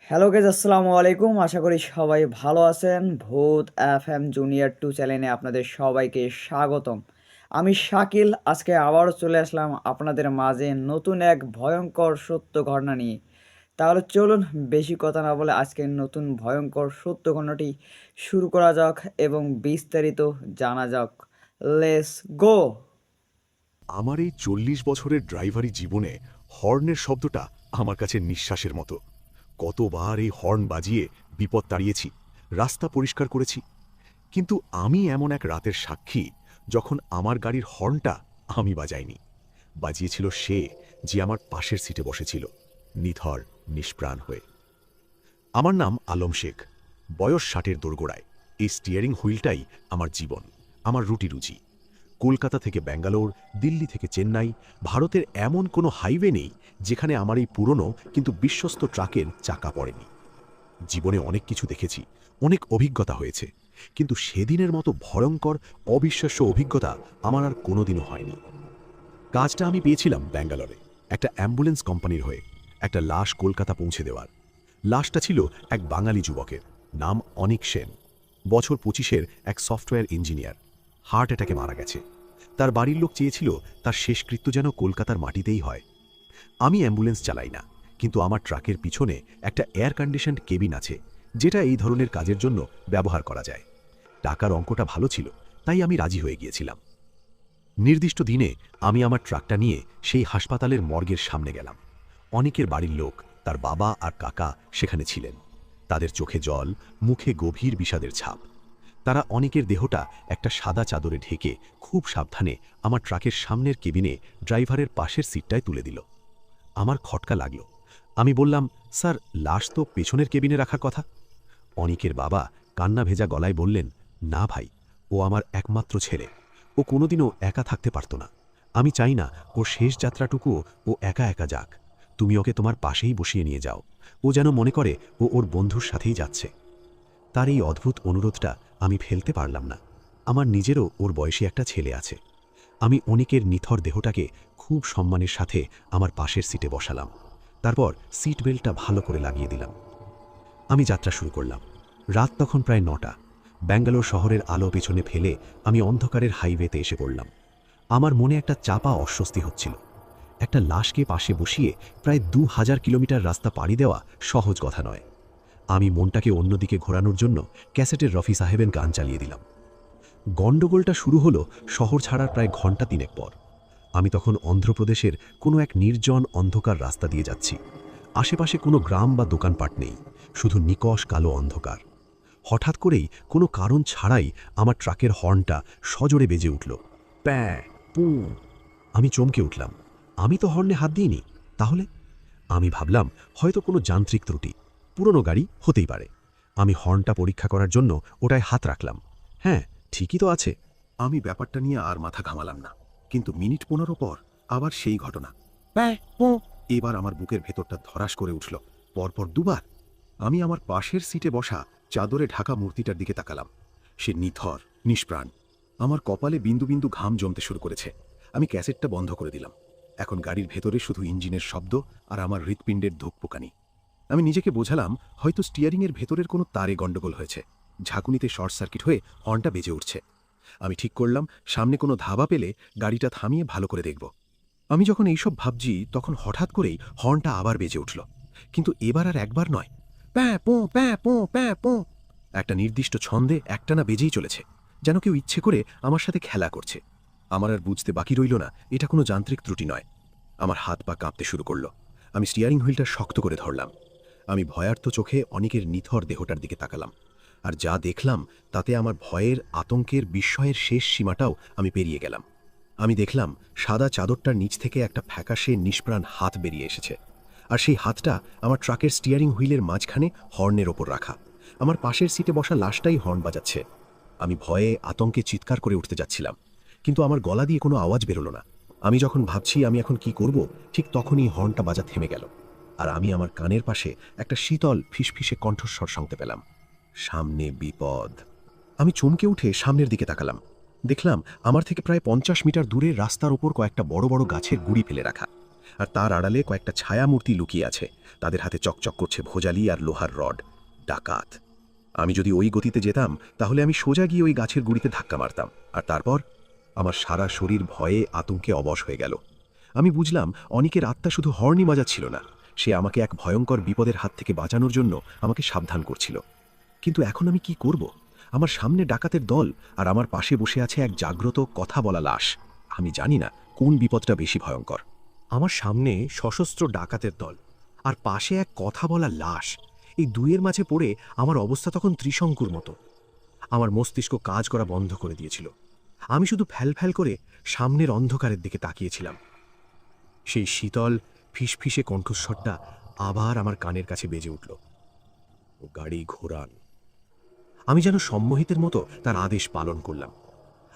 Hello guys আসসালামু আলাইকুম। আশা করি সবাই ভালো আছেন। ভূত এফএম জুনিয়র 2 চ্যানেলে আপনাদের সবাইকে স্বাগতম। আমি শাকিল আজকে আবারও চলে আসলাম আপনাদের মাঝে নতুন এক ভয়ঙ্কর সত্য ঘটনা নিয়ে। তাহলে চলুন বেশি কথা না বলে আজকের নতুন ভয়ঙ্কর সত্য ঘটনাটি শুরু করা যাক এবং বিস্তারিত জানা যাক। Let's go! আমার এই ৪০ বছরের ড্রাইভারি জীবনে হর্নের শব্দটা আমার কাছে নিঃশ্বাসের মতো। কতবার এই হর্ন বাজিয়ে বিপদ তাড়িয়েছি, রাস্তা পরিষ্কার করেছি। কিন্তু আমি এমন এক রাতের সাক্ষী যখন আমার গাড়ির হর্নটা আমি বাজাইনি, বাজিয়েছিল সে যে আমার পাশের সিটে বসেছিল, নিথর নিষ্প্রাণ হয়ে। আমার নাম আলম শেখ, বয়স ৬০-এর দোরগোড়ায়। এই স্টিয়ারিং হুইলটাই আমার জীবন, আমার রুটি রুজি। কলকাতা থেকে ব্যাঙ্গালোর, দিল্লি থেকে চেন্নাই, ভারতের এমন কোনো হাইওয়ে নেই যেখানে আমার এই পুরনো কিন্তু বিশ্বস্ত ট্রাকের চাকা পড়েনি। জীবনে অনেক কিছু দেখেছি, অনেক অভিজ্ঞতা হয়েছে, কিন্তু সেদিনের মতো ভয়ঙ্কর অবিশ্বাস্য অভিজ্ঞতা আমার আর কোনোদিনও হয়নি। কাজটা আমি পেয়েছিলাম ব্যাঙ্গালোরে, একটা অ্যাম্বুলেন্স কোম্পানির হয়ে, একটা লাশ কলকাতা পৌঁছে দেওয়ার। লাশটা ছিল এক বাঙালি যুবকের, নাম অনিক সেন, বছর ২৫-এর এক সফটওয়্যার ইঞ্জিনিয়ার। হার্ট অ্যাটাকে মারা গেছে। তার বাড়ির লোক চেয়েছিল তার শেষকৃত্য যেন কলকাতার মাটিতেই হয়। আমি অ্যাম্বুলেন্স চালাই না, কিন্তু আমার ট্রাকের পিছনে একটা এয়ার কন্ডিশনড কেবিন আছে, যেটা এই ধরনের কাজের জন্য ব্যবহার করা যায়। টাকার অঙ্কটা ভালো ছিল, তাই আমি রাজি হয়ে গিয়েছিলাম। নির্দিষ্ট দিনে আমি আমার ট্রাকটা নিয়ে সেই হাসপাতালের মর্গের সামনে গেলাম। অনেকের বাড়ির লোক, তার বাবা আর কাকা সেখানে ছিলেন। তাদের চোখে জল, মুখে গভীর বিষাদের ছাপ। তারা অনেকের দেহটা একটা সাদা চাদরে ঢেকে খুব সাবধানে আমার ট্রাকের সামনের কেবিনে ড্রাইভারের পাশের সিটটায় তুলে দিল। আমার খটকা লাগল। আমি বললাম, স্যার, লাশ তো পেছনের কেবিনে রাখার কথা। অনিকের বাবা কান্না ভেজা গলায় বললেন, না ভাই, ও আমার একমাত্র ছেলে। ও কোনোদিনও একা থাকতে পারত না। আমি চাই না ওর শেষ যাত্রাটুকুও ও একা একা যাক। তুমি ওকে তোমার পাশেই বসিয়ে নিয়ে যাও। ও যেন মনে করে ও ওর বন্ধুর সাথেই যাচ্ছে। তার এই অদ্ভুত অনুরোধটা আমি ফেলতে পারলাম না। আমার নিজেরও ওর বয়সী একটা ছেলে আছে। আমি অনিকের নিথর দেহটাকে খুব সম্মানের সাথে আমার পাশের সিটে বসালাম। তারপর সিট বেল্টটা ভালো করে লাগিয়ে দিলাম। আমি যাত্রা শুরু করলাম। রাত তখন প্রায় ৯টা। ব্যাঙ্গালোর শহরের আলো পেছনে ফেলে আমি অন্ধকারের হাইওয়েতে এসে পড়লাম। আমার মনে একটা চাপা অস্বস্তি হচ্ছিল। একটা লাশকে পাশে বসিয়ে প্রায় ২০০০ কিলোমিটার রাস্তা পাড়ি দেওয়া সহজ কথা নয়। আমি মনটাকে অন্যদিকে ঘোরানোর জন্য ক্যাসেটের রফি সাহেবের গান চালিয়ে দিলাম। গণ্ডগোলটা শুরু হলো শহর ছাড়ার প্রায় ঘণ্টা ৩ পর। আমি তখন অন্ধ্রপ্রদেশের কোনো এক নির্জন অন্ধকার রাস্তা দিয়ে যাচ্ছি। আশেপাশে কোনো গ্রাম বা দোকানপাট নেই, শুধু নিকষ কালো অন্ধকার। হঠাৎ করেই কোনো কারণ ছাড়াই আমার ট্রাকের হর্নটা সজোরে বেজে উঠল, প্যাঁ পু। আমি চমকে উঠলাম। আমি তো হর্নে হাত দিইনি। তাহলে আমি ভাবলাম হয়তো কোনো যান্ত্রিক ত্রুটি, পুরনো গাড়ি হতেই পারে। আমি হর্নটা পরীক্ষা করার জন্য ওটায় হাত রাখলাম। হ্যাঁ, ঠিকই তো আছে। আমি ব্যাপারটা নিয়ে আর মাথা ঘামালাম না। কিন্তু মিনিট ১৫ পর আবার সেই ঘটনা, প্যাঁ পো। এবার আমার বুকের ভেতরটা ধরাস করে উঠল, পরপর দুবার। আমি আমার পাশের সিটে বসা চাদরে ঢাকা মূর্তিটার দিকে তাকালাম। সে নিথর, নিষ্প্রাণ। আমার কপালে বিন্দু বিন্দু ঘাম জমতে শুরু করেছে। আমি ক্যাসেটটা বন্ধ করে দিলাম। এখন গাড়ির ভেতরে শুধু ইঞ্জিনের শব্দ আর আমার হৃৎপিণ্ডের ধুকপুকানি। আমি নিজেকে বোঝালাম হয়তো স্টিয়ারিংয়ের ভেতরের কোনো তারে গণ্ডগোল হয়েছে, ঝাঁকুনিতে শর্ট সার্কিট হয়ে হর্নটা বেজে উঠছে। আমি ঠিক করলাম সামনে কোনো ধাবা পেলে গাড়িটা থামিয়ে ভালো করে দেখব। আমি যখন এইসব ভাবছি তখন হঠাৎ করেই হর্নটা আবার বেজে উঠল, কিন্তু এবার আর একবার নয়, প্যাঁ পো প্যাঁ পো প্যাঁ পো। একটা নির্দিষ্ট ছন্দে একটানা বেজেই চলেছে, যেন কেউ ইচ্ছে করে আমার সাথে খেলা করছে। আমার আর বুঝতে বাকি রইল না এটা কোনো যান্ত্রিক ত্রুটি নয়। আমার হাত পা কাঁপতে শুরু করলো। আমি স্টিয়ারিং হুইলটা শক্ত করে ধরলাম। আমি ভয়ার্ত চোখে অনেকের নিথর দেহটার দিকে তাকালাম। আর যা দেখলাম তাতে আমার ভয়ের, আতঙ্কের, বিস্ময়ের শেষ সীমাটাও আমি পেরিয়ে গেলাম। আমি দেখলাম সাদা চাদরটার নিচ থেকে একটা ফ্যাকাশে নিষ্প্রাণ হাত বেরিয়ে এসেছে। আর সেই হাতটা আমার ট্রাকের স্টিয়ারিং হুইলের মাঝখানে হর্নের ওপর রাখা। আমার পাশের সিটে বসা লাশটাই হর্ন বাজাচ্ছে। আমি ভয়ে, আতঙ্কে চিৎকার করে উঠতে যাচ্ছিলাম, কিন্তু আমার গলা দিয়ে কোনো আওয়াজ বেরোলো না। আমি যখন ভাবছি আমি এখন কি করব, ঠিক তখনই হর্নটা বাজা থেমে গেল। আর আমি আমার কানের পাশে একটা শীতল ফিসফিসে কণ্ঠস্বর শুনতে পেলাম, সামনে বিপদ। আমি চমকে উঠে সামনের দিকে তাকালাম। দেখলাম আমার থেকে প্রায় ৫০ মিটার দূরে রাস্তার ওপর কয়েকটা বড় বড় গাছের গুঁড়ি ফেলে রাখা। আর তার আড়ালে কয়েকটা ছায়ামূর্তি লুকিয়ে আছে, তাদের হাতে চকচক করছে ভোজালি আর লোহার রড। ডাকাত। আমি যদি ওই গতিতে যেতাম তাহলে আমি সোজা গিয়ে ওই গাছের গুড়িতে ধাক্কা মারতাম, আর তারপর আমার সারা শরীর ভয়ে আতঙ্কে অবশ হয়ে গেল। আমি বুঝলাম অনিকের আত্মা শুধু হর্নই বাজাচ্ছিল না, সে আমাকে এক ভয়ঙ্কর বিপদের হাত থেকে বাঁচানোর জন্য আমাকে সাবধান করছিল। কিন্তু এখন আমি কি করব? আমার সামনে ডাকাতের দল, আর আমার পাশে বসে আছে এক জাগ্রত কথা বলা লাশ। আমি জানি না কোন বিপদটা বেশি ভয়ঙ্কর। আমার সামনে সশস্ত্র ডাকাতের দল, আর পাশে এক কথা বলা লাশ। এই দুইয়ের মাঝে পড়ে আমার অবস্থা তখন ত্রিশঙ্কুর মতো। আমার মস্তিষ্ক কাজ করা বন্ধ করে দিয়েছিল। আমি শুধু ফ্যাল করে সামনের অন্ধকারের দিকে তাকিয়েছিলাম। সেই শীতল ফিসফিসে কণ্ঠস্বরটা আবার আমার কানের কাছে বেজে উঠল, গাড়ি ঘোরান। আমি যেন সম্মোহিতের মতো তার আদেশ পালন করলাম।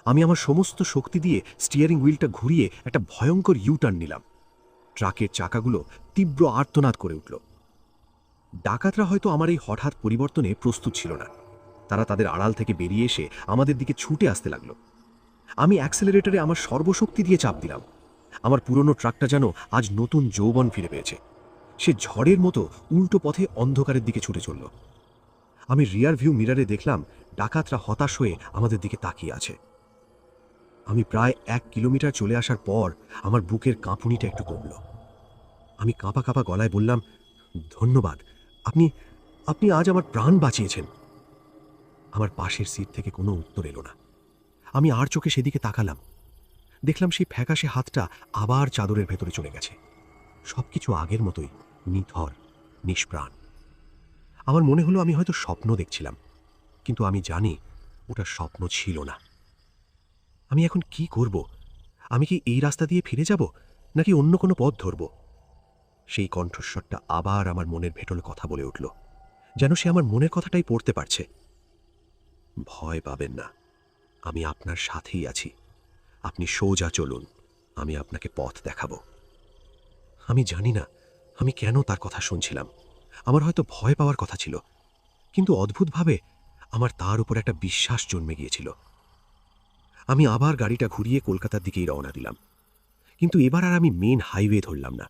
আমি আমার সমস্ত শক্তি দিয়ে স্টিয়ারিং হুইলটা ঘুরিয়ে একটা ভয়ঙ্কর ইউটার্ন নিলাম। ট্রাকের চাকাগুলো তীব্র আর্তনাদ করে উঠল। ডাকাতরা হয়তো আমার এই হঠাৎ পরিবর্তনে প্রস্তুত ছিল না। তারা তাদের আড়াল থেকে বেরিয়ে এসে আমাদের দিকে ছুটে আসতে লাগলো। আমি অ্যাক্সেলারেটরে আমার সর্বশক্তি দিয়ে চাপ দিলাম। আমার পুরনো ট্রাকটা যেন আজ নতুন যৌবন ফিরে পেয়েছে। সে ঝড়ের মতো উল্টো পথে অন্ধকারের দিকে ছুটে চলল। আমি রিয়ার ভিউ মিরারে দেখলাম ডাকাতরা হতাশ হয়ে আমাদের দিকে তাকিয়ে আছে। আমি প্রায় 1 কিলোমিটার চলে আসার পর আমার বুকের কাঁপুনিটা একটু কমল। আমি কাঁপা কাঁপা গলায় বললাম, ধন্যবাদ, আপনি আপনি আজ আমার প্রাণ বাঁচিয়েছেন। আমার পাশের সিট থেকে কোনো উত্তর এলো না। আমি আর চোখে সেদিকে তাকালাম। দেখলাম সেই ফ্যাকাশে হাতটা আবার চাদরের ভেতরে চলে গেছে। সবকিছু আগের মতোই, নিথর, নিষ্প্রাণ। আমার মনে হলো আমি হয়তো স্বপ্ন দেখছিলাম, কিন্তু আমি জানি ওটা স্বপ্ন ছিল না। আমি এখন কি করব? আমি কি এই রাস্তা দিয়ে ফিরে যাব, নাকি অন্য কোনো পথ ধরব? সেই কণ্ঠস্বরটা আবার আমার মনের ভেতরে কথা বলে উঠল, যেন সে আমার মনের কথাটাই পড়তে পারছে। ভয় পাবেন না, আমি আপনার সাথেই আছি। আপনি সোজা চলুন, আমি আপনাকে পথ দেখাবো। আমি জানি না আমি কেন তার কথা শুনছিলাম। আমার হয়তো ভয় পাওয়ার কথা ছিল, কিন্তু অদ্ভুতভাবে আমার তার উপর একটা বিশ্বাস জন্মে গিয়েছিল। আমি আবার গাড়িটা ঘুরিয়ে কলকাতার দিকেই রওনা দিলাম, কিন্তু এবার আর আমি মেন হাইওয়ে ধরলাম না।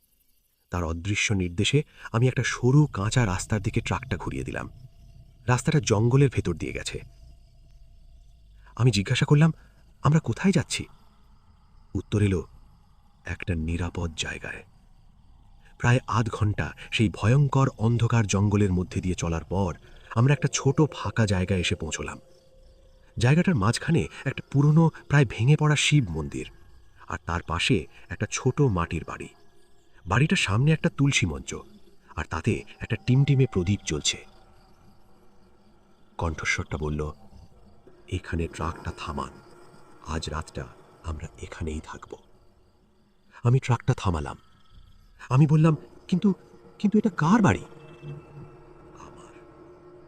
তার অদৃশ্য নির্দেশে আমি একটা সরু কাঁচা রাস্তার দিকে ট্রাকটা ঘুরিয়ে দিলাম। রাস্তাটা জঙ্গলের ভেতর দিয়ে গেছে। আমি জিজ্ঞাসা করলাম, আমরা কোথায় যাচ্ছি? উত্তর এলো, একটা নিরাপদ জায়গায়। প্রায় আধ ঘন্টা সেই ভয়ঙ্কর অন্ধকার জঙ্গলের মধ্যে দিয়ে চলার পর আমরা একটা ছোট ফাঁকা জায়গায় এসে পৌঁছলাম। জায়গাটার মাঝখানে একটা পুরনো প্রায় ভেঙে পড়া শিব মন্দির, আর তার পাশে একটা ছোট মাটির বাড়ি। বাড়িটার সামনে একটা তুলসী মঞ্চ, আর তাতে একটা টিমটিমে প্রদীপ জ্বলছে। কণ্ঠস্বরটা বলল, এখানে ট্রাকটা থামান, আজ রাতটা আমরা এখানেই থাকব। আমি ট্রাকটা থামালাম। আমি বললাম, কিন্তু কিন্তু এটা কার বাড়ি? আমার,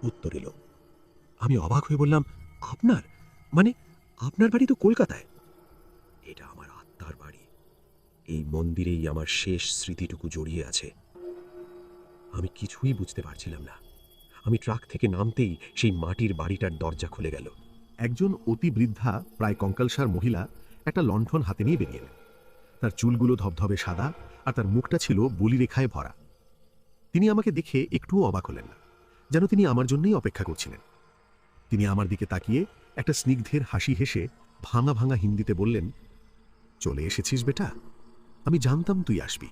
উত্তর এলো। আমি অবাক হয়ে বললাম, আপনার? মানে আপনার বাড়ি তো কলকাতায়। এটা আমার আত্মার বাড়ি। এই মন্দিরেই আমার শেষ স্মৃতিটুকু জড়িয়ে আছে। আমি কিছুই বুঝতে পারছিলাম না। আমি ট্রাক থেকে নামতেই সেই মাটির বাড়িটার দরজা খুলে গেল। একজন অতি বৃদ্ধা প্রায় কঙ্কালসার মহিলা একটা লণ্ঠন হাতে নিয়ে বেরিয়ে এলেন। তার চুলগুলো ধবধবে সাদা, আর তার মুখটা ছিল বলিরেখায় ভরা। তিনি আমাকে দেখে একটুও অবাক হলেন না, যেন তিনি আমার জন্যই অপেক্ষা করছিলেন। তিনি আমার দিকে তাকিয়ে একটা স্নিগ্ধের হাসি হেসে ভাঙা ভাঙা হিন্দিতে বললেন, চলে এসেছিস বেটা, আমি জানতাম তুই আসবি,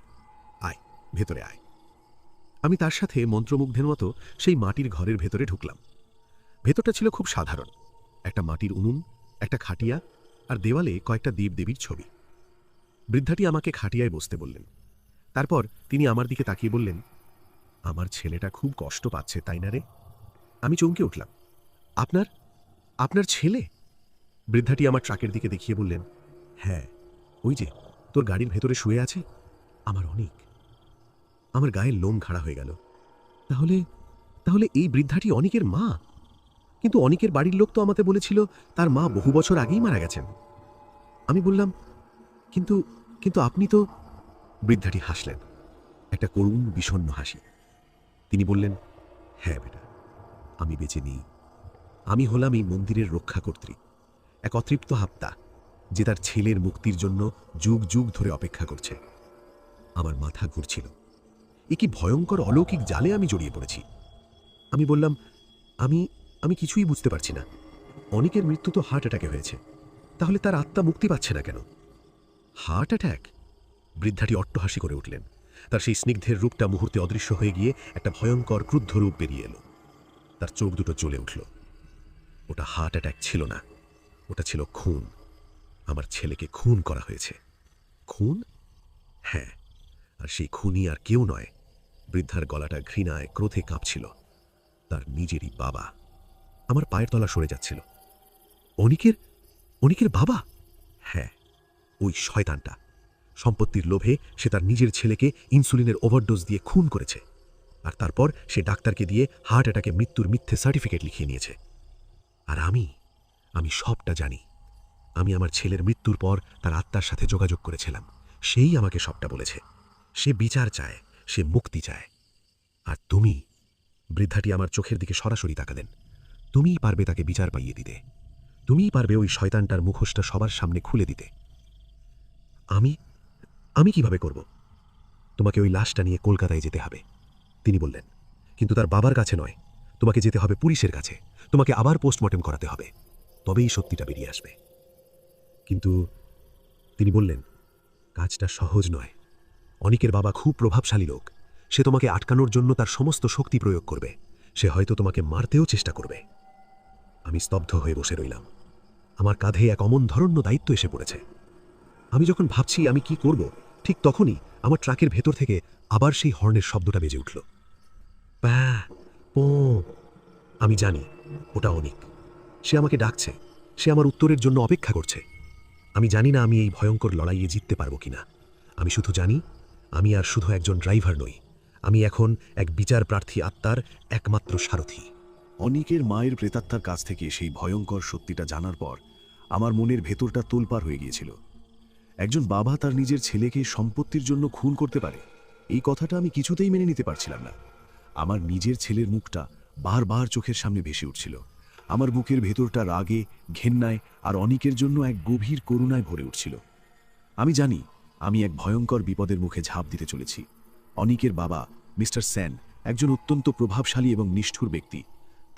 আয় ভেতরে আয়। আমি তার সাথে মন্ত্রমুগ্ধের মতো সেই মাটির ঘরের ভেতরে ঢুকলাম। ভেতরটা ছিল খুব সাধারণ, একটা মাটির উনুন, একটা খাটিয়া, আর দেওয়ালে কয়েকটা দেবদেবীর ছবি। বৃদ্ধাটি আমাকে খাটিয়ায় বসতে বললেন। তারপর তিনি আমার দিকে তাকিয়ে বললেন, আমার ছেলেটা খুব কষ্ট পাচ্ছে, তাই না রে? আমি চমকে উঠলাম। আপনার আপনার ছেলে? বৃদ্ধাটি আমার ট্রাকের দিকে দেখিয়ে বললেন, হ্যাঁ, ওই যে তোর গাড়ির ভেতরে শুয়ে আছে আমার অনেক। আমার গায়ের লোম খাড়া হয়ে গেল। তাহলে তাহলে এই বৃদ্ধাটি অনিকের মা? কিন্তু অনিকের বাড়ির লোক তো আমাকে বলেছিল তার মা বহু বছর আগেই মারা গেছেন। আমি বললাম, কিন্তু কিন্তু আপনি তো। বৃদ্ধাটি হাসলেন, একটা করুণ বিষণ্ণ হাসি। তিনি বললেন, হ্যাঁ বেটা, আমি বেঁচে নেই। আমি হলাম এই মন্দিরের রক্ষাকর্ত্রী, এক অতৃপ্ত আত্মা যে তার ছেলের মুক্তির জন্য যুগ যুগ ধরে অপেক্ষা করছে। আমার মাথা ঘুরছিল। এ কি ভয়ঙ্কর অলৌকিক জালে আমি জড়িয়ে পড়েছি। আমি বললাম, আমি আমি কিছুই বুঝতে পারছি না। অনেকের মৃত্যু তো হার্ট অ্যাটাকে হয়েছে, তাহলে তার আত্মা মুক্তি পাচ্ছে না কেন? Heart attack? বৃদ্ধাটি অট্টহাসি করে উঠলেন। তার সেই স্নিগ্ধের রূপটা মুহূর্তে অদৃশ্য হয়ে গিয়ে একটা ভয়ঙ্কর ক্রুদ্ধ রূপ বেরিয়ে এলো। তার চোখ দুটো জ্বলে উঠল। ওটা হার্ট অ্যাটাক ছিল না, ওটা ছিল খুন। আমার ছেলেকে খুন করা হয়েছে। খুন? হ্যাঁ, আর সেই খুনি আর কেউ নয়। বৃদ্ধার গলাটা ঘৃণায় ক্রোধে কাঁপছিল। তার নিজেরই বাবা। আমার পায়ের তলা সরে যাচ্ছিল। অনিকের বাবা? হ্যাঁ, ওই শয়তানটা। সম্পত্তির লোভে সে তার নিজের ছেলেকে ইনসুলিনের ওভারডোজ দিয়ে খুন করেছে, আর তারপর সে ডাক্তারকে দিয়ে হার্ট অ্যাটাকে মৃত্যুর মিথ্যে সার্টিফিকেট লিখিয়ে নিয়েছে। আর আমি সবটা জানি। আমি আমার ছেলের মৃত্যুর পর তার আত্মার সাথে যোগাযোগ করেছিলাম। সেই আমাকে সবটা বলেছে। সে বিচার চায়, সে মুক্তি চায়। আর তুমি, বৃদ্ধাটি আমার চোখের দিকে সরাসরি তাকালেন, তুমিই পারবে তাকে বিচার পাইয়ে দিতে। তুমিই পারবে ওই শয়তানটার মুখোশটা সবার সামনে খুলে দিতে। আমি আমি কিভাবে করব? তোমাকে ওই লাশটা নিয়ে কলকাতায় যেতে হবে, তিনি বললেন। কিন্তু তার বাবার কাছে নয়, তোমাকে যেতে হবে পুলিশের কাছে। তোমাকে আবার পোস্টমর্টেম করাতে হবে, তবেই সত্যিটা বেরিয়ে আসবে। কিন্তু তিনি বললেন, কাজটা সহজ নয়। অনিকের বাবা খুব প্রভাবশালী লোক। সে তোমাকে আটকানোর জন্য তার সমস্ত শক্তি প্রয়োগ করবে। সে হয়তো তোমাকে মারতেও চেষ্টা করবে। আমি স্তব্ধ হয়ে বসে রইলাম। আমার কাঁধে এক অমন ধরন্য দায়িত্ব এসে পড়েছে। আমি যখন ভাবছি আমি কি করব, ঠিক তখনই আমার ট্রাকের ভেতর থেকে আবার সেই হর্নের শব্দটা বেজে উঠল। প্যা পো। আমি জানি ওটা অনিক। সে আমাকে ডাকছে, সে আমার উত্তরের জন্য অপেক্ষা করছে। আমি জানি না আমি এই ভয়ঙ্কর লড়াইয়ে জিততে পারবো কিনা। আমি শুধু জানি আমি আর শুধু একজন ড্রাইভার নই, আমি এখন এক বিচার প্রার্থী আত্মার একমাত্র সারথি। অনিকের মায়ের প্রেতাত্মার কাছ থেকে সেই ভয়ঙ্কর সত্যিটা জানার পর আমার মনের ভেতরটা তোলপাড় হয়ে গিয়েছিল। একজন বাবা তার নিজের ছেলেকে সম্পত্তির জন্য খুন করতে পারে, এই কথাটা আমি কিছুতেই মেনে নিতে পারছিলাম না। আমার নিজের ছেলের মুখটা বারবার চোখের সামনে ভেসে উঠছিল। আমার বুকের ভেতরটা রাগে, ঘেন্নায় আর অনিকের জন্য এক গভীর করুণায় ভরে উঠছিল। আমি জানি আমি এক ভয়ঙ্কর বিপদের মুখে ঝাঁপ দিতে চলেছি। অনিকের বাবা মিস্টার সেন একজন অত্যন্ত প্রভাবশালী এবং নিষ্ঠুর ব্যক্তি।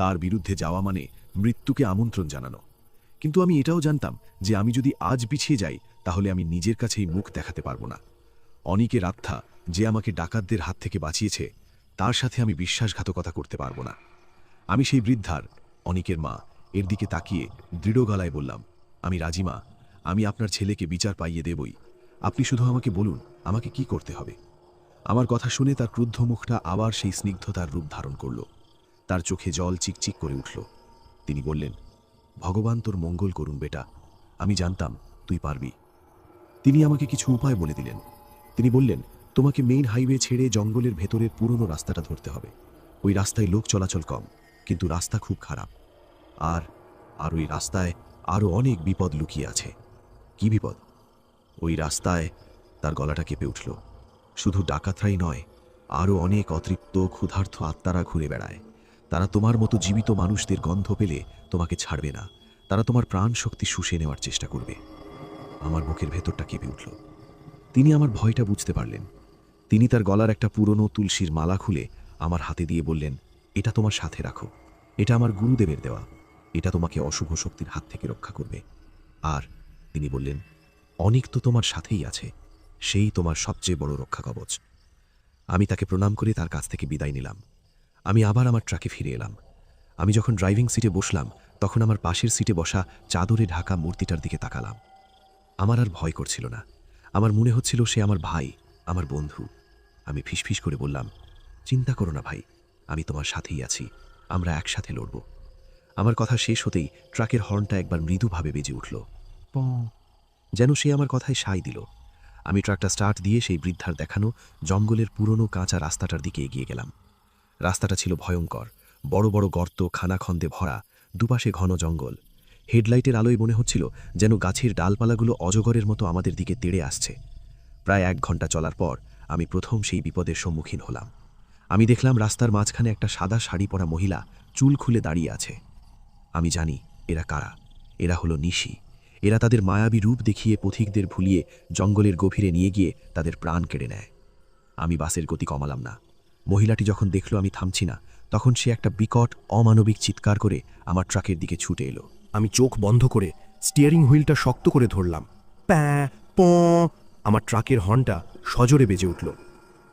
তার বিরুদ্ধে যাওয়া মানে মৃত্যুকে আমন্ত্রণ জানানো। কিন্তু আমি এটাও জানতাম যে আমি যদি আজ পিছিয়ে যাই তাহলে আমি নিজের কাছেই মুখ দেখাতে পারবো না। অনিকের আত্মা, যে আমাকে ডাকাতদের হাত থেকে বাঁচিয়েছে, তার সাথে আমি বিশ্বাসঘাতকতা করতে পারবো না। আমি সেই বৃদ্ধার, অনিকের মা, এর দিকে তাকিয়ে দৃঢ় গলায় বললাম, আমি রাজি মা, আমি আপনার ছেলেকে বিচার পাইয়ে দেবই। আপনি শুধু আমাকে বলুন আমাকে কি করতে হবে। আমার কথা শুনে তার ক্রুদ্ধ মুখটা আবার সেই স্নিগ্ধতার রূপ ধারণ করল। তার চোখে জল চিকচিক করে উঠল। তিনি বললেন, ভগবান তোর মঙ্গল করুন বেটা, আমি জানতাম তুই পারবি। তিনি আমাকে কিছু উপায় বলে দিলেন। তিনি বললেন, তোমাকে মেইন হাইওয়ে ছেড়ে জঙ্গলের ভেতরের পুরনো রাস্তাটা ধরতে হবে। ওই রাস্তায় লোক চলাচল কম, কিন্তু রাস্তা খুব খারাপ। আর আর ওই রাস্তায় আরও অনেক বিপদ লুকিয়ে আছে। কি বিপদ? ওই রাস্তায়, তার গলাটা কেঁপে উঠল, শুধু ডাকাতরাই নয়, আরও অনেক অতৃপ্ত ক্ষুধার্ত আত্মারা ঘুরে বেড়ায়। তারা তোমার মতো জীবিত মানুষদের গন্ধ পেলে তোমাকে ছাড়বে না। তারা তোমার প্রাণ শক্তি শুষে নেওয়ার চেষ্টা করবে। আমার বুকের ভেতরটা কেঁপে উঠল। তিনি আমার ভয়টা বুঝতে পারলেন। তিনি তার গলার একটা পুরনো তুলসীর মালা খুলে আমার হাতে দিয়ে বললেন, এটা তোমার সাথে রাখো। এটা আমার গুরুদেবের দেওয়া। এটা তোমাকে অশুভ শক্তির হাত থেকে রক্ষা করবে। আর তিনি বললেন, অনিক তো তোমার সাথেই আছে, সেই তোমার সবচেয়ে বড় রক্ষা কবচ। আমি তাকে প্রণাম করে তার কাছ থেকে বিদায় নিলাম। আমি আবার আমার ট্রাকে ফিরে এলাম। আমি যখন ড্রাইভিং সিটে বসলাম তখন আমার পাশের সিটে বসা চাদরে ঢাকা মূর্তিটার দিকে তাকালাম। আমার আর ভয় করছিল না। আমার মনে হচ্ছিল সে আমার ভাই, আমার বন্ধু। আমি ফিসফিস করে বললাম, চিন্তা করো না ভাই, আমি তোমার সাথেই আছি, আমরা একসাথে লড়ব। আমার কথা শেষ হতেই ট্রাকের হর্নটা একবার মৃদুভাবে বেজে উঠল, যেন সে আমার কথায় সায় দিল। আমি ট্রাকটা স্টার্ট দিয়ে সেই বৃদ্ধার দেখানো জঙ্গলের পুরনো কাঁচা রাস্তাটার দিকে এগিয়ে গেলাম। রাস্তাটা ছিল ভয়ঙ্কর, বড় বড় গর্ত, খানাখন্দে ভরা, দুপাশে ঘন জঙ্গল। হেডলাইটের আলোয় মনে হচ্ছিল যেন গাছের ডালপালাগুলো অজগরের মতো আমাদের দিকে তেড়ে আসছে। প্রায় 1 ঘন্টা চলার পর আমি প্রথম সেই বিপদের সম্মুখীন হলাম। আমি দেখলাম রাস্তার মাঝখানে একটা সাদা শাড়ি পরা মহিলা চুল খুলে দাঁড়িয়ে আছে। আমি জানি এরা কারা। এরা হলো নিশি। এরা তাদের মায়াবী রূপ দেখিয়ে পথিকদের ভুলিয়ে জঙ্গলের গভীরে নিয়ে গিয়ে তাদের প্রাণ কেড়ে নেয়। আমি বাসের গতি কমালাম না। মহিলাটি যখন দেখল আমি থামছি না, তখন সে একটা বিকট অমানবিক চিৎকার করে আমার ট্রাকের দিকে ছুটে এলো। আমি চোখ বন্ধ করে স্টিয়ারিং হুইলটা শক্ত করে ধরলাম। প্যাঁ পঁ, আমার ট্রাকের হর্নটা সজোরে বেজে উঠল।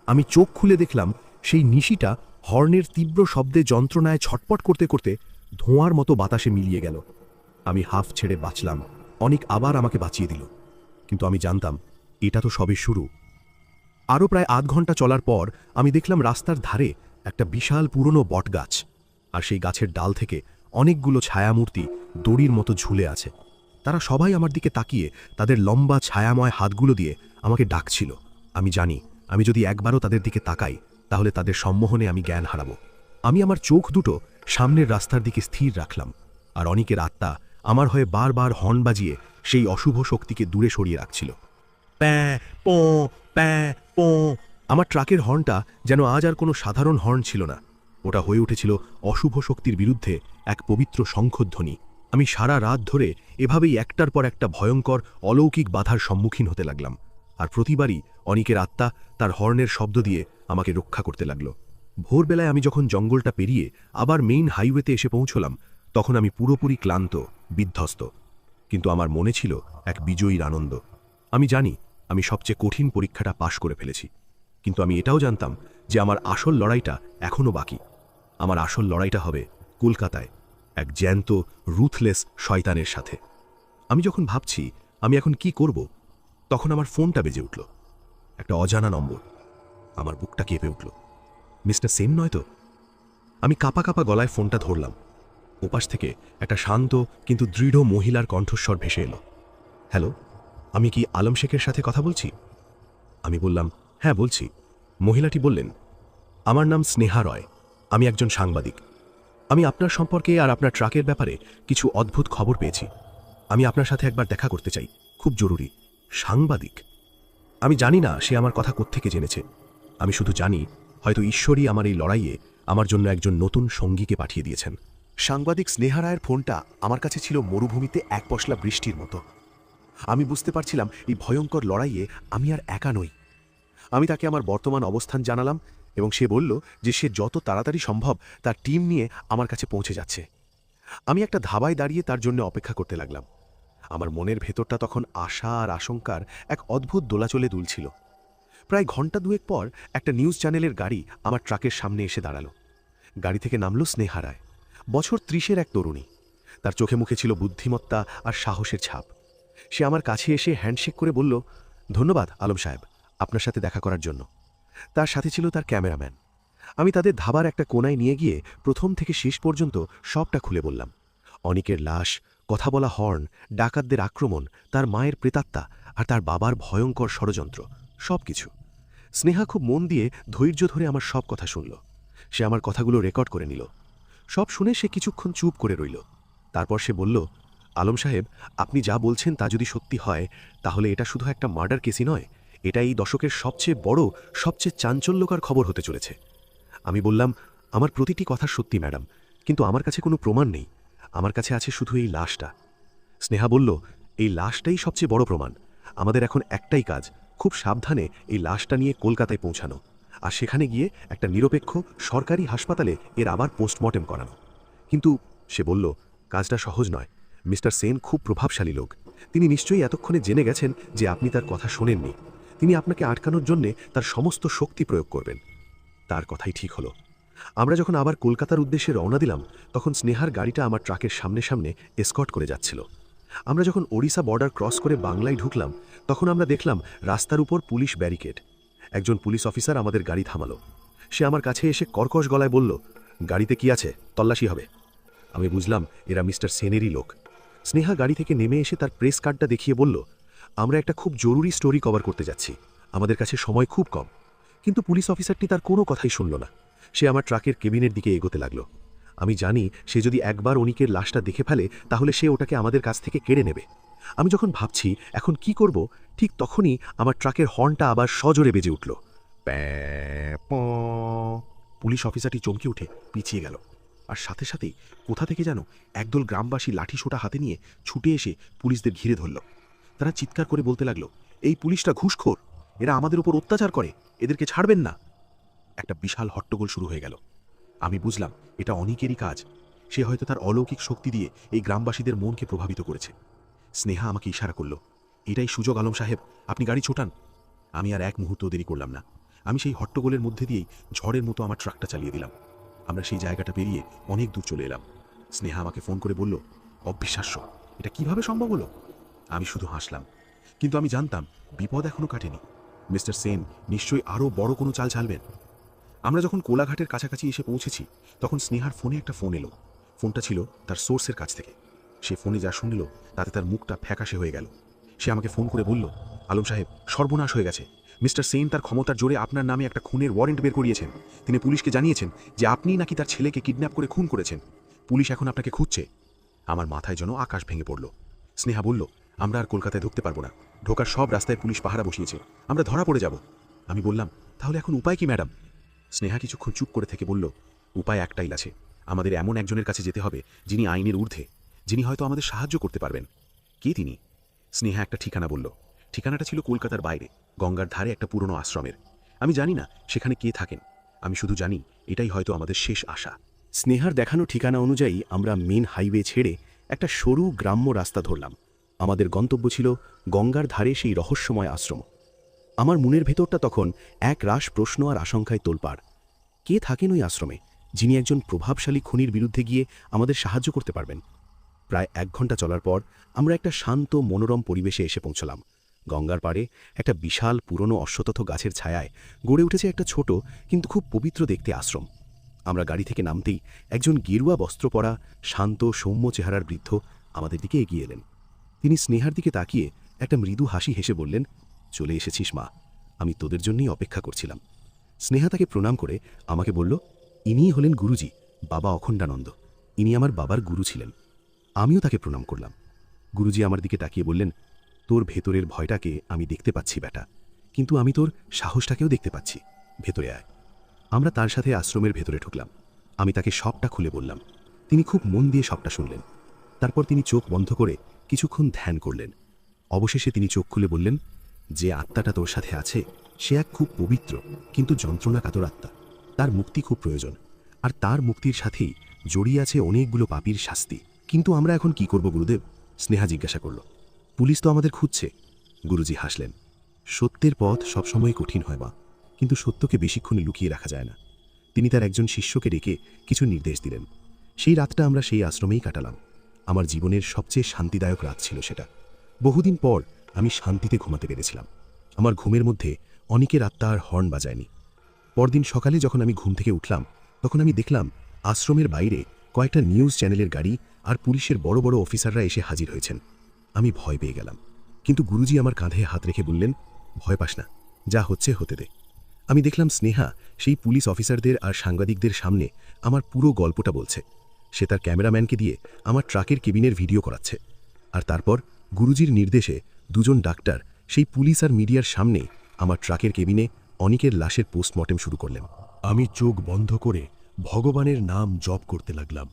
আমি চোখ খুলে দেখলাম সেই নিশিটা হর্নের তীব্র শব্দে যন্ত্রণায় ছটপট করতে করতে ধোঁয়ার মতো বাতাসে মিলিয়ে গেল। আমি হাফ ছেড়ে বাঁচলাম। অনিক আবার আমাকে বাঁচিয়ে দিল, কিন্তু আমি জানতাম এটা তো সবে শুরু। আরও প্রায় আধ ঘন্টা চলার পর আমি দেখলাম রাস্তার ধারে একটা বিশাল পুরনো বটগাছ, আর সেই গাছের ডাল থেকে অনেকগুলো ছায়ামূর্তি দড়ির মতো ঝুলে আছে। তারা সবাই আমার দিকে তাকিয়ে তাদের লম্বা ছায়াময় হাতগুলো দিয়ে আমাকে ডাকছিল। আমি জানি আমি যদি একবারও তাদের দিকে তাকাই তাহলে তাদের সম্মোহনে আমি জ্ঞান হারাবো। আমি আমার চোখ দুটো সামনের রাস্তার দিকে স্থির রাখলাম, আর অনিকের আত্মা আমার হয়ে বারবার হর্ন বাজিয়ে সেই অশুভ শক্তিকে দূরে সরিয়ে রাখছিল। প্যাঁ পঁ, প্যাঁ পঁ। আমার ট্রাকের হর্নটা যেন আজ আর কোনো সাধারণ হর্ন ছিল না, ওটা হয়ে উঠেছিল অশুভ শক্তির বিরুদ্ধে এক পবিত্র শঙ্খধ্বনি। আমি সারা রাত ধরে এভাবেই একটার পর একটা ভয়ঙ্কর অলৌকিক বাধার সম্মুখীন হতে লাগলাম, আর প্রতিবারই অনিকের আত্মা তার হর্নের শব্দ দিয়ে আমাকে রক্ষা করতে লাগল। ভোরবেলায় আমি যখন জঙ্গলটা পেরিয়ে আবার মেইন হাইওয়েতে এসে পৌঁছলাম, তখন আমি পুরোপুরি ক্লান্ত, বিধ্বস্ত, কিন্তু আমার মনে ছিল এক বিজয়ীর আনন্দ। আমি জানি আমি সবচেয়ে কঠিন পরীক্ষাটা পাশ করে ফেলেছি, কিন্তু আমি এটাও জানতাম যে আমার আসল লড়াইটা এখনও বাকি। আমার আসল লড়াইটা হবে কলকাতায় এক জ্যান্ত রুথলেস শয়তানের সাথে। আমি যখন ভাবছি আমি এখন কি করব, তখন আমার ফোনটা বেজে উঠল। একটা অজানা নম্বর। আমার বুকটা কেঁপে উঠল। মিস্টার সেন নয় তো? আমি কাঁপা কাঁপা গলায় ফোনটা ধরলাম। ওপাশ থেকে একটা শান্ত কিন্তু দৃঢ় মহিলার কণ্ঠস্বর ভেসে এলো। হ্যালো, আমি কি আলম শেখের সাথে কথা বলছি? আমি বললাম, হ্যাঁ বলছি। মহিলাটি বললেন, আমার নাম স্নেহা রয়, আমি একজন সাংবাদিক। আমি আপনার সম্পর্কে আর আপনার ট্রাকের ব্যাপারে কিছু অদ্ভুত খবর পেয়েছি। আমি আপনার সাথে একবার দেখা করতে চাই, খুব জরুরি। সাংবাদিক? আমি জানি না সে আমার কথা কোত্থেকে জেনেছে। আমি শুধু জানি হয়তো ঈশ্বরই আমার এই লড়াইয়ে আমার জন্য একজন নতুন সঙ্গীকে পাঠিয়ে দিয়েছেন। সাংবাদিক স্নেহা রায়ের ফোনটা আমার কাছে ছিল মরুভূমিতে এক পশলা বৃষ্টির মতো। আমি বুঝতে পারছিলাম এই ভয়ঙ্কর লড়াইয়ে আমি আর একা নই। আমি তাকে আমার বর্তমান অবস্থান জানালাম এবং সে বলল যে সে যত তাড়াতাড়ি সম্ভব তার টিম নিয়ে আমার কাছে পৌঁছে যাচ্ছে। আমি একটা ধাবায় দাঁড়িয়ে তার জন্য অপেক্ষা করতে লাগলাম। আমার মনের ভেতরটা তখন আশা আর আশঙ্কার এক অদ্ভুত দোলাচলে দুলছিল। প্রায় ঘন্টা দুয়েক পর একটা নিউজ চ্যানেলের গাড়ি আমার ট্রাকের সামনে এসে দাঁড়ালো। গাড়ি থেকে নামল স্নেহা রায়, বছর ৩০-এর এক তরুণী। তার চোখে মুখে ছিল বুদ্ধিমত্তা আর সাহসের ছাপ। সে আমার কাছে এসে হ্যান্ডশেক করে বলল, ধন্যবাদ আলম সাহেব, আপনার সাথে দেখা করার জন্য। তার সাথে ছিল তার ক্যামেরাম্যান। আমি তাদের ধাবার একটা কোনায় নিয়ে গিয়ে প্রথম থেকে শেষ পর্যন্ত সবটা খুলে বললাম। অনিকের লাশ, কথা বলা হর্ন, ডাকাতদের আক্রমণ, তার মায়ের প্রেতাত্মা আর তার বাবার ভয়ঙ্কর ষড়যন্ত্র, সব কিছু। স্নেহা খুব মন দিয়ে ধৈর্য ধরে আমার সব কথা শুনল। সে আমার কথাগুলো রেকর্ড করে নিল। সব শুনে সে কিছুক্ষণ চুপ করে রইল। তারপর সে বলল, আলম সাহেব, আপনি যা বলছেন তা যদি সত্যি হয় তাহলে এটা শুধু একটা মার্ডার কেসই নয়, এটা এই দশকের সবচেয়ে বড়, সবচেয়ে চাঞ্চল্যকর খবর হতে চলেছে। আমি বললাম, আমার প্রতিটি কথা সত্যি ম্যাডাম, কিন্তু আমার কাছে কোনো প্রমাণ নেই। আমার কাছে আছে শুধু এই লাশটা। স্নেহা বলল, এই লাশটাই সবচেয়ে বড় প্রমাণ। আমাদের এখন একটাই কাজ, খুব সাবধানে এই লাশটা নিয়ে কলকাতায় পৌঁছানো, আর সেখানে গিয়ে একটা নিরপেক্ষ সরকারি হাসপাতালে এর আবার পোস্টমর্টেম করানো। কিন্তু সে বলল, কাজটা সহজ নয়। মিস্টার সেন খুব প্রভাবশালী লোক। তিনি নিশ্চয়ই এতক্ষণে জেনে গেছেন যে আপনি তার কথা শোনেননি। তিনি আপনাকে আটকানোর জন্যে তার সমস্ত শক্তি প্রয়োগ করবেন। তার কথাই ঠিক হলো। আমরা যখন আবার কলকাতার উদ্দেশ্যে রওনা দিলাম, তখন স্নেহার গাড়িটা আমার ট্রাকের সামনে সামনে এসকর্ট করে যাচ্ছিল। আমরা যখন ওড়িশা বর্ডার ক্রস করে বাংলায় ঢুকলাম, তখন আমরা দেখলাম রাস্তার উপর পুলিশ ব্যারিকেড। একজন পুলিশ অফিসার আমাদের গাড়ি থামালো। সে আমার কাছে এসে কর্কশ গলায় বলল, গাড়িতে কি আছে? তল্লাশি হবে। আমি বুঝলাম এরা মিস্টার সেনেরই লোক। স্নেহা গাড়ি থেকে নেমে এসে তার প্রেস কার্ডটা দেখিয়ে বলল, আমরা একটা খুব জরুরি স্টোরি কভার করতে যাচ্ছি, আমাদের কাছে সময় খুব কম। কিন্তু পুলিশ অফিসারটি তার কোনো কথাই শুনল না। সে আমার ট্রাকের কেবিনের দিকে এগোতে লাগলো। আমি জানি সে যদি একবার অনিকের লাশটা দেখে ফেলে তাহলে সে ওটাকে আমাদের কাছ থেকে কেড়ে নেবে। আমি যখন ভাবছি এখন কি করব, ঠিক তখনই আমার ট্রাকের হর্নটা আবার সজোরে বেজে উঠল। প্যাঁ পঁ। পুলিশ অফিসারটি চমকে উঠে পিছিয়ে গেল, আর সাথে সাথেই কোথা থেকে যেন একদল গ্রামবাসী লাঠিসোঁটা হাতে নিয়ে ছুটে এসে পুলিশদের ঘিরে ধরল। তারা চিৎকার করে বলতে লাগলো, এই পুলিশটা ঘুষখোর, এরা আমাদের উপর অত্যাচার করে, এদেরকে ছাড়বেন না। একটা বিশাল হট্টগোল শুরু হয়ে গেল। আমি বুঝলাম এটা অনেকেরই কাজ। সে হয়তো তার অলৌকিক শক্তি দিয়ে এই গ্রামবাসীদের মনকে প্রভাবিত করেছে। স্নেহা আমাকে ইশারা করল, এটাই সুযোগ আলম সাহেব, আপনি গাড়ি ছোটান। আমি আর এক মুহূর্ত দেরি করলাম না। আমি সেই হট্টগোলের মধ্যে দিয়েই ঝড়ের মতো আমার ট্রাকটা চালিয়ে দিলাম। আমরা সেই জায়গাটা পেরিয়ে অনেক দূর চলে এলাম। স্নেহা আমাকে ফোন করে বলল, অবিশ্বাস্য, এটা কিভাবে সম্ভব হলো? আমি শুধু হাসলাম, কিন্তু আমি জানতাম বিপদ এখনো কাটেনি। মিস্টার সেন নিশ্চয়ই আরও বড় কোনো চাল চালবেন। আমরা যখন কোলাঘাটের কাছাকাছি এসে পৌঁছেছি, তখন স্নেহার ফোনে একটা ফোন এলো। ফোনটা ছিল তার সোর্সের কাছ থেকে। সে ফোনে যা শুনল তাতে তার মুখটা ফ্যাকাশে হয়ে গেল। সে আমাকে ফোন করে বলল, আলম সাহেব, সর্বনাশ হয়ে গেছে। মিস্টার সেন তার ক্ষমতার জোরে আপনার নামে একটা খুনের ওয়ারেন্ট বের করিয়েছেন। তিনি পুলিশকে জানিয়েছেন যে আপনিই নাকি তার ছেলেকে কিডন্যাপ করে খুন করেছেন। পুলিশ এখন আপনাকে খুঁজছে। আমার মাথায় যেন আকাশ ভেঙে পড়ল। স্নেহা বলল, আমরা আর কলকাতায় ঢুকতে পারবো না। ঢোকার সব রাস্তায় পুলিশ পাহারা বসিয়েছে, আমরা ধরা পড়ে যাব। আমি বললাম, তাহলে এখন উপায় কি ম্যাডাম? স্নেহা কিছুক্ষণ চুপ করে থেকে বলল, উপায় একটাই আছে। আমাদের এমন একজনের কাছে যেতে হবে যিনি আইনের ঊর্ধ্বে, যিনি হয়তো আমাদের সাহায্য করতে পারবেন। কে তিনি? স্নেহা একটা ঠিকানা বলল। ঠিকানাটা ছিল কলকাতার বাইরে, গঙ্গার ধারে একটা পুরনো আশ্রমের। আমি জানি না সেখানে কে থাকেন, আমি শুধু জানি এটাই হয়তো আমাদের শেষ আশা। স্নেহার দেখানো ঠিকানা অনুযায়ী আমরা মেন হাইওয়ে ছেড়ে একটা সরু গ্রাম্য রাস্তা ধরলাম। আমাদের গন্তব্য ছিল গঙ্গার ধারে সেই রহস্যময় আশ্রম। আমার মনের ভেতরটা তখন এক রাশ প্রশ্ন আর আশঙ্কায় তোলপাড়। কে থাকেন ওই আশ্রমে, যিনি একজন প্রভাবশালী খুনির বিরুদ্ধে গিয়ে আমাদের সাহায্য করতে পারবেন? প্রায় 1 ঘন্টা চলার পর আমরা একটা শান্ত মনোরম পরিবেশে এসে পৌঁছলাম। গঙ্গার পাড়ে একটা বিশাল পুরনো অশ্বত্থ গাছের ছায়ায় গড়ে উঠেছে একটা ছোট কিন্তু খুব পবিত্র দেখতে আশ্রম। আমরা গাড়ি থেকে নামতেই একজন গেরুয়া বস্ত্র পরা শান্ত সৌম্য চেহারার বৃদ্ধ আমাদের দিকে এগিয়ে এলেন। তিনি স্নেহার দিকে তাকিয়ে একটা মৃদু হাসি হেসে বললেন, চলে এসেছিস মা, আমি তোদের জন্যই অপেক্ষা করছিলাম। স্নেহা তাকে প্রণাম করে আমাকে বলল, ইনিই হলেন গুরুজি, বাবা অখণ্ডানন্দ। ইনি আমার বাবার গুরু ছিলেন। আমিও তাকে প্রণাম করলাম। গুরুজি আমার দিকে তাকিয়ে বললেন, তোর ভেতরের ভয়টাকে আমি দেখতে পাচ্ছি বেটা, কিন্তু আমি তোর সাহসটাকেও দেখতে পাচ্ছি। ভেতরে আয়। আমরা তার সাথে আশ্রমের ভেতরে ঢুকলাম। আমি তাকে সবটা খুলে বললাম। তিনি খুব মন দিয়ে সবটা শুনলেন। তারপর তিনি চোখ বন্ধ করে কিছুক্ষণ ধ্যান করলেন। অবশেষে তিনি চোখ খুলে বললেন, যে আত্মাটা তোর সাথে আছে সে এক খুব পবিত্র কিন্তু যন্ত্রণা কাতর আত্মা। তার মুক্তি খুব প্রয়োজন, আর তার মুক্তির সাথেই জড়িয়ে আছে অনেকগুলো পাপীর শাস্তি। কিন্তু আমরা এখন কি করব গুরুদেব? স্নেহা জিজ্ঞাসা করল। পুলিশ তো আমাদের খুঁজছে। গুরুজি হাসলেন। সত্যের পথ সবসময় কঠিন হয় মা, কিন্তু সত্যকে বেশিক্ষণ লুকিয়ে রাখা যায় না। তিনি তার একজন শিষ্যকে ডেকে কিছু নির্দেশ দিলেন। সেই রাতটা আমরা সেই আশ্রমেই কাটালাম। আমার জীবনের সবচেয়ে শান্তিদায়ক রাত ছিল সেটা। বহুদিন পর আমি শান্তিতে ঘুমাতে পেরেছিলাম। আমার ঘুমের মধ্যে অনেকের আত্মা আর হর্ন বাজায়নি। পরদিন সকালে যখন আমি ঘুম থেকে উঠলাম, তখন আমি দেখলাম আশ্রমের বাইরে কয়েকটা নিউজ চ্যানেলের গাড়ি আর পুলিশের বড় বড় অফিসাররা এসে হাজির হয়েছেন। আমি ভয় পেয়ে গেলাম, কিন্তু গুরুজি আমার কাঁধে হাত রেখে বললেন, ভয় পাস না, যা হচ্ছে হতে দে। আমি দেখলাম স্নেহা সেই পুলিশ অফিসারদের আর সাংবাদিকদের সামনে আমার পুরো গল্পটা বলছে। সে তার ক্যামেরাম্যানকে দিয়ে আমার ট্রাকের কেবিনের ভিডিও করাচ্ছে। আর তারপর গুরুজির নির্দেশে 2 জন ডাক্তার সেই পুলিশ আর মিডিয়ার সামনে আমার ট্রাকের কেবিনে অনেকের লাশের পোস্টমর্টেম শুরু করলেন। আমি চোখ বন্ধ করে ভগবানের নাম জপ করতে লাগলাম।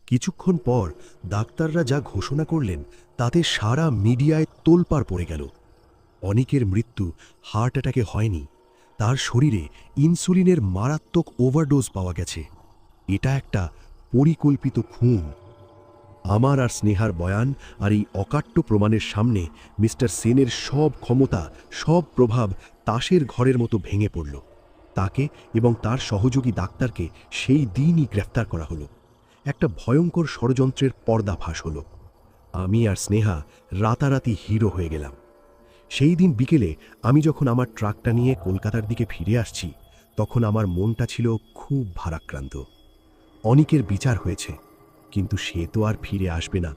কিছুক্ষণ পর ডাক্তাররা যা ঘোষণা করলেন তাতে সারা মিডিয়ায় তোলপাড় পড়ে গেল। অনেকের মৃত্যু হার্ট অ্যাটাকে হয়নি, তার শরীরে ইনসুলিনের মারাত্মক ওভারডোজ পাওয়া গেছে। এটা একটা পরিকল্পিত খুন। আমার আর স্নেহার বয়ান আর এই অকাট্য প্রমাণের সামনে মিস্টার সেনের সব ক্ষমতা, সব প্রভাব তাসের ঘরের মতো ভেঙে পড়ল। তাকে এবং তার সহযোগী ডাক্তারকে সেই দিনই গ্রেফতার করা হলো। একটা ভয়ঙ্কর ষড়যন্ত্রের পর্দাফাঁস হলো। আমি আর স্নেহা রাতারাতি হিরো হয়ে গেলাম। সেই দিন বিকেলে আমি যখন আমার ট্রাকটা নিয়ে কলকাতার দিকে ফিরে আসছি, তখন আমার মনটা ছিল খুব ভারাক্রান্ত। অনেকের বিচার হয়েছে, কিন্তু সে তো আর ফিরে আসবে না।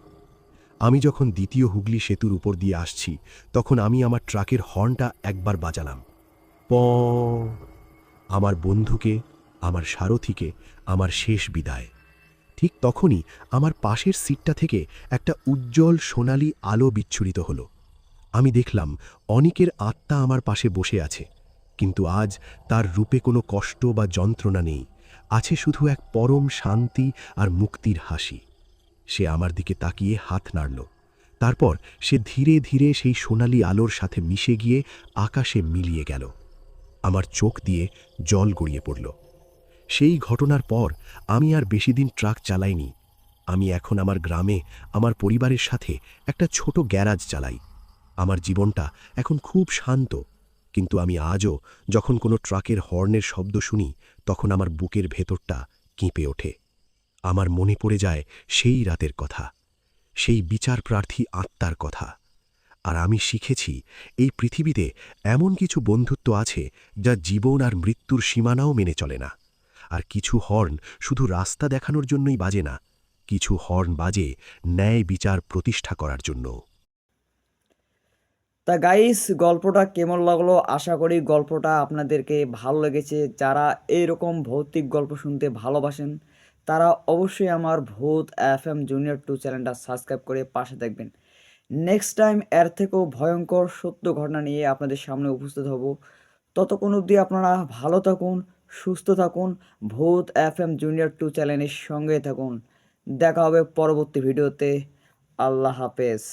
আমি যখন দ্বিতীয় হুগলি সেতুর উপর দিয়ে আসছি, তখন আমি আমার ট্রাকের হর্নটা একবার বাজালাম। প আমার বন্ধুকে, আমার সারথিকে আমার শেষ বিদায়। ঠিক তখনই আমার পাশের সিটটা থেকে একটা উজ্জ্বল সোনালি আলো বিচ্ছুরিত হলো। আমি দেখলাম অনেকের আত্মা আমার পাশে বসে আছে, কিন্তু আজ তার রূপে কোনো কষ্ট বা যন্ত্রণা নেই। আছে শুধু এক পরম শান্তি আর মুক্তির হাসি। সে আমার দিকে তাকিয়ে হাত নাড়ল। তারপর সে ধীরে ধীরে সেই সোনালি আলোর সাথে মিশে গিয়ে আকাশে মিলিয়ে গেল। আমার চোখ দিয়ে জল গড়িয়ে পড়ল। সেই ঘটনার পর আমি আর বেশি দিন ট্রাক চালাইনি। আমি এখন আমার গ্রামে আমার পরিবারের সাথে একটা ছোট গ্যারাজ চালাই। আমার জীবনটা এখন খুব শান্ত, কিন্তু আমি আজও যখন কোনো ট্রাকের হর্নের শব্দ শুনি তখন আমার বুকের ভেতরটা কেঁপে ওঠে। আমার মনে পড়ে যায় সেই রাতের কথা, সেই বিচার প্রার্থী আত্মার কথা। আর আমি শিখেছি এই পৃথিবীতে এমন কিছু বন্ধুত্ব আছে যা জীবন আর মৃত্যুর সীমানাও মেনে চলে না। আর কিছু হর্ন শুধু রাস্তা দেখানোর জন্যই বাজে না, কিছু হর্ন বাজে ন্যায় বিচার প্রতিষ্ঠা করার জন্য। তা গাইস, গল্পটা কেমন লাগলো? আশা করি গল্পটা আপনাদেরকে ভালো লেগেছে। যারা এইরকম ভৌতিক গল্প শুনতে ভালোবাসেন তারা অবশ্যই আমার ভূত FM জুনিয়র 2 চ্যানেলটা সাবস্ক্রাইব করে পাশে থাকবেন। নেক্সট টাইম এর থেকেও ভয়ঙ্কর সত্য ঘটনা নিয়ে আপনাদের সামনে উপস্থিত হব। ততক্ষণ অবধি আপনারা ভালো থাকুন, সুস্থ থাকুন, ভূত FM জুনিয়র 2 চ্যানেলের সঙ্গে থাকুন। দেখা হবে পরবর্তী ভিডিওতে। আল্লাহ হাফেজ।